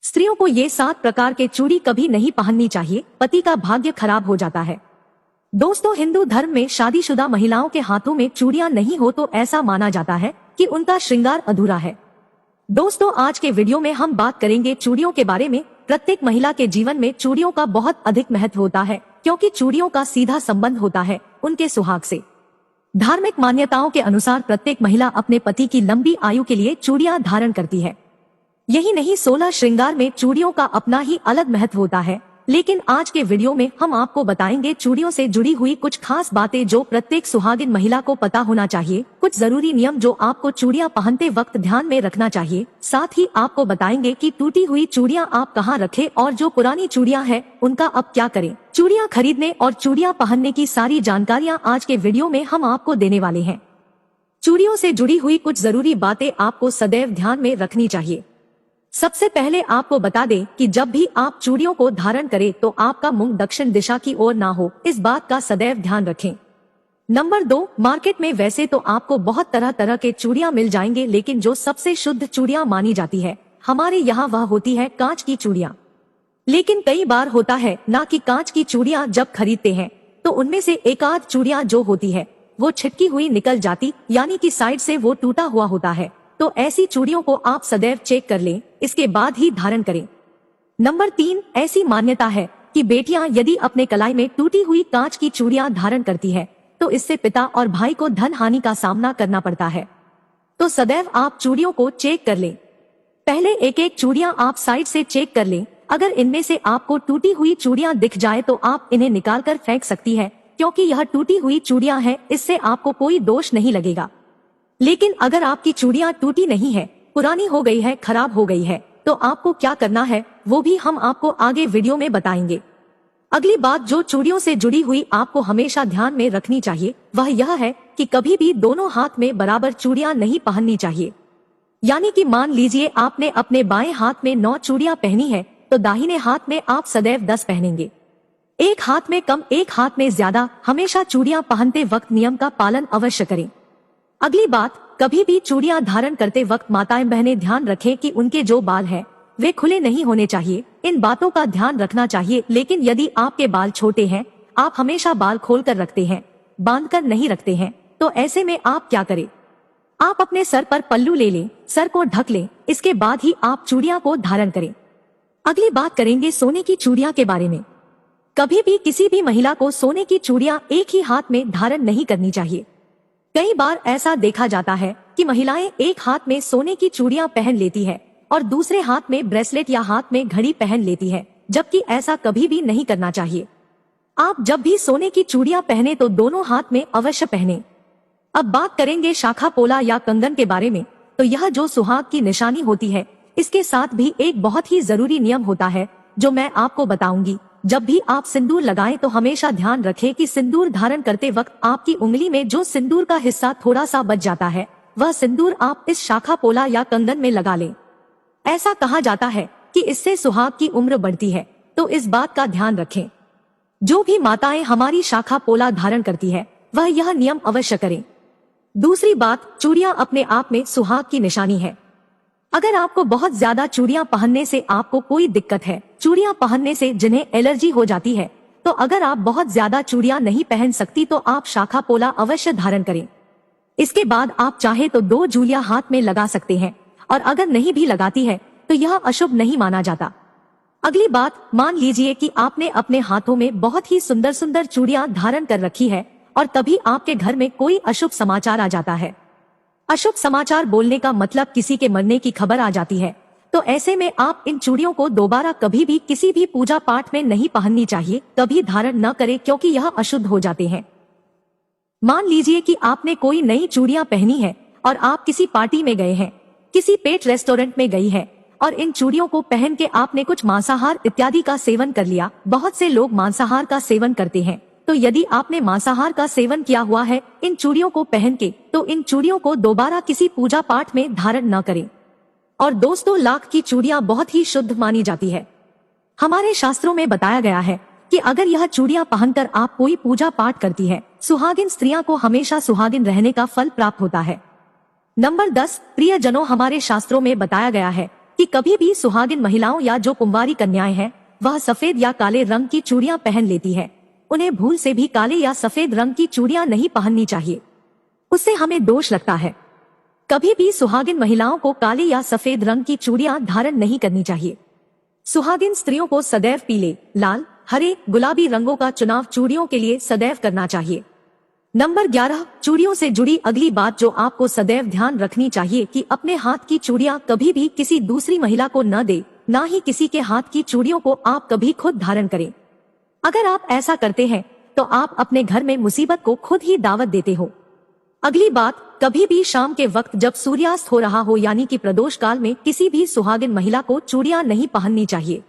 स्त्रियों को ये 7 प्रकार के चूड़ी कभी नहीं पहननी चाहिए, पति का भाग्य खराब हो जाता है। दोस्तों, हिंदू धर्म में शादीशुदा महिलाओं के हाथों में चूड़ियां नहीं हो तो ऐसा माना जाता है कि उनका श्रृंगार अधूरा है। दोस्तों, आज के वीडियो में हम बात करेंगे चूड़ियों के बारे में। प्रत्येक महिला के जीवन में चूड़ियों का बहुत अधिक महत्व होता है, क्योंकि चूड़ियों का सीधा संबंध होता है उनके सुहाग से। धार्मिक मान्यताओं के अनुसार प्रत्येक महिला अपने पति की लंबी आयु के लिए चूड़ियां धारण करती है। यही नहीं, 16 श्रृंगार में चूड़ियों का अपना ही अलग महत्व होता है। लेकिन आज के वीडियो में हम आपको बताएंगे चूड़ियों से जुड़ी हुई कुछ खास बातें जो प्रत्येक सुहागिन महिला को पता होना चाहिए, कुछ जरूरी नियम जो आपको चूड़ियां पहनते वक्त ध्यान में रखना चाहिए। साथ ही आपको बताएंगे कि टूटी हुई चूड़ियां आप कहां रखें और जो पुरानी चूड़ियां हैं उनका अब क्या करें। चूड़ियां खरीदने और चूड़ियां पहनने की सारी जानकारियां आज के वीडियो में हम आपको देने वाले हैं। चूड़ियों से जुड़ी हुई कुछ जरूरी बातें आपको सदैव ध्यान में रखनी चाहिए। सबसे पहले आपको बता दें कि जब भी आप चूड़ियों को धारण करें तो आपका मुंह दक्षिण दिशा की ओर ना हो, इस बात का सदैव ध्यान रखें। नंबर 2, मार्केट में वैसे तो आपको बहुत तरह तरह के चूड़ियां मिल जाएंगे, लेकिन जो सबसे शुद्ध चूड़ियां मानी जाती है हमारे यहाँ वह होती है कांच की चूड़ियां। लेकिन कई बार होता है ना कि कांच की चूड़ियां जब खरीदते हैं तो उनमें से एक आध चूड़ियां जो होती है वो छिटकी हुई निकल जाती, यानी कि साइड से वो टूटा हुआ होता है। तो ऐसी चूड़ियों को आप सदैव चेक कर लें, इसके बाद ही धारण करें। नंबर 3, ऐसी मान्यता है कि बेटियां यदि अपने कलाई में टूटी हुई कांच की चूड़ियां धारण करती है तो इससे पिता और भाई को धन हानि का सामना करना पड़ता है। तो सदैव आप चूड़ियों को चेक कर लें। पहले एक एक चूड़ियां आप साइड से चेक कर लें। अगर इनमें से आपको टूटी हुई चूड़ियां दिख जाए तो आप इन्हें निकाल कर फेंक सकती है, क्योंकि यह टूटी हुई चूड़ियां हैं, इससे आपको कोई दोष नहीं लगेगा। लेकिन अगर आपकी चूड़ियां टूटी नहीं है, पुरानी हो गई है, खराब हो गई है, तो आपको क्या करना है वो भी हम आपको आगे वीडियो में बताएंगे। अगली बात जो चूड़ियों से जुड़ी हुई आपको हमेशा ध्यान में रखनी चाहिए वह यह है कि कभी भी दोनों हाथ में बराबर चूड़ियां नहीं पहननी चाहिए। यानी कि मान लीजिए आपने अपने बाएं हाथ में 9 चूड़ियां पहनी है तो दाहिने हाथ में आप सदैव 10 पहनेंगे। एक हाथ में कम, एक हाथ में ज्यादा। हमेशा चूड़ियां पहनते वक्त नियम का पालन अवश्य करें। अगली बात, कभी भी चूड़ियां धारण करते वक्त माताएं बहनें ध्यान रखें कि उनके जो बाल हैं वे खुले नहीं होने चाहिए। इन बातों का ध्यान रखना चाहिए। लेकिन यदि आपके बाल छोटे हैं, आप हमेशा बाल खोलकर रखते हैं, बांधकर नहीं रखते हैं, तो ऐसे में आप क्या करें? आप अपने सर पर पल्लू ले लें, सर को ढक लें, इसके बाद ही आप चूड़ियां को धारण करें। अगली बात करेंगे सोने की चूड़ियां के बारे में। कभी भी किसी भी महिला को सोने की चूड़ियां एक ही हाथ में धारण नहीं करनी चाहिए। कई बार ऐसा देखा जाता है कि महिलाएं एक हाथ में सोने की चूड़ियां पहन लेती है और दूसरे हाथ में ब्रेसलेट या हाथ में घड़ी पहन लेती है, जबकि ऐसा कभी भी नहीं करना चाहिए। आप जब भी सोने की चूड़ियां पहने तो दोनों हाथ में अवश्य पहने। अब बात करेंगे शाखा पोला या कंगन के बारे में। तो यह जो सुहाग की निशानी होती है, इसके साथ भी एक बहुत ही जरूरी नियम होता है जो मैं आपको बताऊंगी। जब भी आप सिंदूर लगाएं तो हमेशा ध्यान रखें कि सिंदूर धारण करते वक्त आपकी उंगली में जो सिंदूर का हिस्सा थोड़ा सा बच जाता है वह सिंदूर आप इस शाखा पोला या कंगन में लगा लें। ऐसा कहा जाता है कि इससे सुहाग की उम्र बढ़ती है, तो इस बात का ध्यान रखें। जो भी माताएं हमारी शाखा पोला धारण करती है वह यह नियम अवश्य करें। दूसरी बात, चूड़ियां अपने आप में सुहाग की निशानी है। अगर आपको बहुत ज्यादा चूड़ियां पहनने से आपको कोई दिक्कत है, चूड़ियां पहनने से जिन्हें एलर्जी हो जाती है, तो अगर आप बहुत ज्यादा चूड़ियां नहीं पहन सकती तो आप शाखा पोला अवश्य धारण करें। इसके बाद आप चाहे तो 2 जूलियां हाथ में लगा सकते हैं, और अगर नहीं भी लगाती है तो यह अशुभ नहीं माना जाता। अगली बात, मान लीजिए कि आपने अपने हाथों में बहुत ही सुंदर सुंदर चूड़ियां धारण कर रखी है और तभी आपके घर में कोई अशुभ समाचार आ जाता है। अशुभ समाचार बोलने का मतलब किसी के मरने की खबर आ जाती है। तो ऐसे में आप इन चूड़ियों को दोबारा कभी भी किसी भी पूजा पाठ में नहीं पहननी चाहिए, कभी धारण न करें, क्योंकि यह अशुद्ध हो जाते हैं। मान लीजिए कि आपने कोई नई चूड़ियां पहनी है और आप किसी पार्टी में गए हैं, किसी पेट रेस्टोरेंट में गई है और इन चूड़ियों को पहन के आपने कुछ मांसाहार इत्यादि का सेवन कर लिया। बहुत से लोग मांसाहार का सेवन करते हैं, तो यदि आपने मांसाहार का सेवन किया हुआ है इन चूड़ियों को पहन के, तो इन चूड़ियों को दोबारा किसी पूजा पाठ में धारण न करें। और दोस्तों, लाख की चूड़ियां बहुत ही शुद्ध मानी जाती है। हमारे शास्त्रों में बताया गया है कि अगर यह चूड़ियां पहनकर आप कोई पूजा पाठ करती है, सुहागिन स्त्रियां को हमेशा सुहागिन रहने का फल प्राप्त होता है। नंबर 10, प्रियजनों, हमारे शास्त्रों में बताया गया है कि कभी भी सुहागिन महिलाओं या जो कुंवारी कन्याएं हैं वह सफेद या काले रंग की चूड़ियां पहन लेती है, उन्हें भूल से भी काले या सफेद रंग की चूड़ियां नहीं पहननी चाहिए, उससे हमें दोष लगता है। कभी भी सुहागिन महिलाओं को काले या सफेद रंग की चूड़ियां धारण नहीं करनी चाहिए। सुहागिन स्त्रियों को सदैव पीले, लाल, हरे, गुलाबी रंगों का चुनाव चूड़ियों के लिए सदैव करना चाहिए। नंबर 11, चूड़ियों से जुड़ी अगली बात जो आपको सदैव ध्यान रखनी चाहिए कि अपने हाथ की चूड़ियां कभी भी किसी दूसरी महिला को न दे, ना ही किसी के हाथ की चूड़ियों को आप कभी खुद धारण करें। अगर आप ऐसा करते हैं तो आप अपने घर में मुसीबत को खुद ही दावत देते हो। अगली बात, कभी भी शाम के वक्त जब सूर्यास्त हो रहा हो यानी कि प्रदोष काल में किसी भी सुहागिन महिला को चूड़ियां नहीं पहननी चाहिए।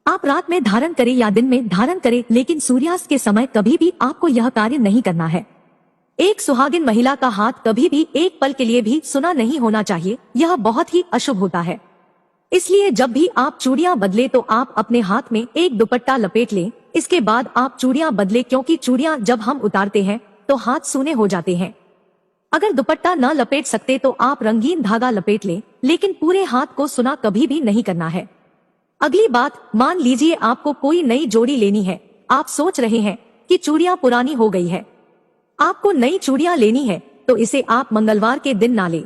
आप रात में धारण करें या दिन में धारण करें, लेकिन सूर्यास्त के समय कभी भी आपको यह कार्य नहीं करना है। एक सुहागिन महिला का हाथ कभी भी एक पल के लिए भी सुना नहीं होना चाहिए, यह बहुत ही अशुभ होता है। इसलिए जब भी आप चूड़ियां बदले तो आप अपने हाथ में एक दुपट्टा लपेट लें, इसके बाद आप चूड़ियां बदले, क्योंकि चूड़ियां जब हम उतारते हैं तो हाथ सूने हो जाते हैं। अगर दुपट्टा न लपेट सकते तो आप रंगीन धागा लपेट लें, लेकिन पूरे हाथ को सुना कभी भी नहीं करना है। अगली बात, मान लीजिए आपको कोई नई जोड़ी लेनी है, आप सोच रहे हैं कि चूड़ियां पुरानी हो गई है, आपको नई चूड़ियां लेनी है, तो इसे आप मंगलवार के दिन ना लें।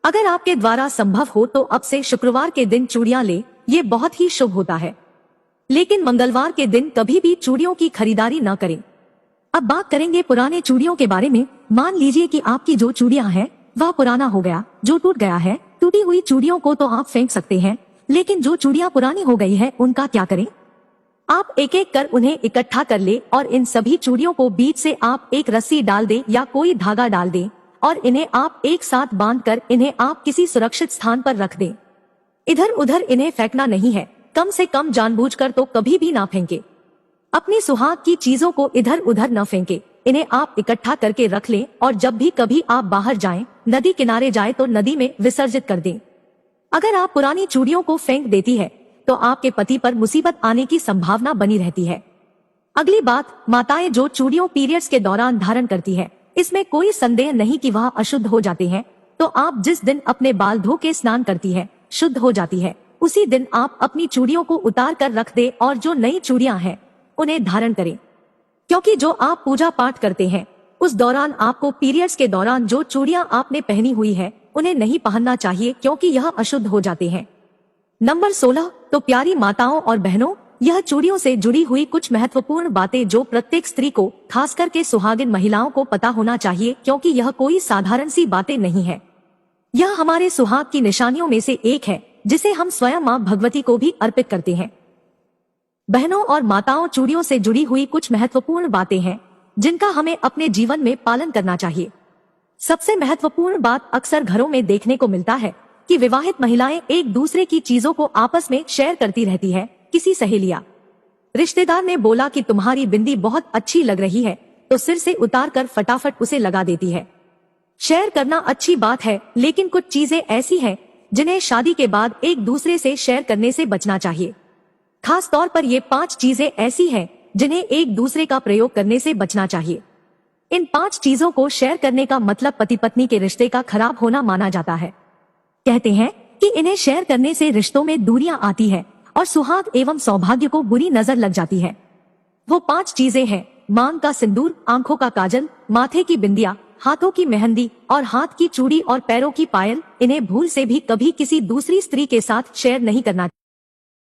अगर आपके द्वारा संभव हो तो अब से शुक्रवार के दिन चूड़ियां लें, ये बहुत ही शुभ होता है। लेकिन मंगलवार के दिन कभी भी चूड़ियों की खरीदारी न करें। अब बात करेंगे पुराने चूड़ियों के बारे में। मान लीजिए कि आपकी जो चूड़ियां हैं वह पुराना हो गया, जो टूट गया है। टूटी हुई चूड़ियों को तो आप फेंक सकते हैं, लेकिन जो चूड़ियां पुरानी हो गई है उनका क्या करें? आप एक एक कर उन्हें इकट्ठा कर ले और इन सभी चूड़ियों को बीच से आप एक रस्सी डाल दें या कोई धागा डाल दें और इन्हें आप एक साथ बांधकर इन्हें आप किसी सुरक्षित स्थान पर रख दें। इधर उधर इन्हें फेंकना नहीं है, कम से कम जानबूझकर तो कभी भी ना फेंके। अपनी सुहाग की चीजों को इधर उधर न फेंके, इन्हें आप इकट्ठा करके रख लें और जब भी कभी आप बाहर जाएं, नदी किनारे जाएं तो नदी में विसर्जित कर दें। अगर आप पुरानी चूड़ियों को फेंक देती है तो आपके पति पर मुसीबत आने की संभावना बनी रहती है। अगली बात, माताएं जो चूड़ियों पीरियड्स के दौरान धारण करती है, इसमें कोई संदेह नहीं कि वह अशुद्ध हो जाते हैं। तो आप जिस दिन अपने बाल धो के स्नान करती है, शुद्ध हो जाती है, उसी दिन आप अपनी चूड़ियों को उतार कर रख दे और जो नई चूड़ियां हैं उन्हें धारण करें। क्योंकि जो आप पूजा पाठ करते हैं उस दौरान आपको पीरियड्स के दौरान जो चूड़ियां आपने पहनी हुई है उन्हें नहीं पहनना चाहिए, क्योंकि यह अशुद्ध हो जाते हैं। नंबर 16, तो प्यारी माताओं और बहनों, यह चूड़ियों से जुड़ी हुई कुछ महत्वपूर्ण बातें जो प्रत्येक स्त्री को, खास करके सुहागिन महिलाओं को पता होना चाहिए, क्योंकि यह कोई साधारण सी बातें नहीं है। यह हमारे सुहाग की निशानियों में से एक है, जिसे हम स्वयं मां भगवती को भी अर्पित करते हैं। बहनों और माताओं, चूड़ियों से जुड़ी हुई कुछ महत्वपूर्ण बातें हैं जिनका हमें अपने जीवन में पालन करना चाहिए। सबसे महत्वपूर्ण बात अक्सर घरों में देखने को मिलता है कि विवाहित महिलाएं एक दूसरे की चीजों को आपस में शेयर करती रहती है। किसी सहेलिया, रिश्तेदार ने बोला कि तुम्हारी बिंदी बहुत अच्छी लग रही है, तो सिर से उतार कर फटाफट उसे लगा देती है। शेयर करना अच्छी बात है, लेकिन कुछ चीजें ऐसी हैं जिन्हें शादी के बाद एक दूसरे से शेयर करने से बचना चाहिए। खास तौर पर ये 5 चीजें ऐसी हैं जिन्हें एक दूसरे का प्रयोग करने से बचना चाहिए। इन 5 चीजों को शेयर करने का मतलब पति पत्नी के रिश्ते का खराब होना माना जाता है। कहते हैं कि इन्हें शेयर करने से रिश्तों में दूरियां आती है और सुहाग एवं सौभाग्य को बुरी नजर लग जाती है। वो 5 चीजें हैं: मांग का सिंदूर, आंखों का काजल, माथे की बिंदिया, हाथों की मेहंदी और हाथ की चूड़ी और पैरों की पायल। इन्हें भूल से भी कभी किसी दूसरी स्त्री के साथ शेयर नहीं करना।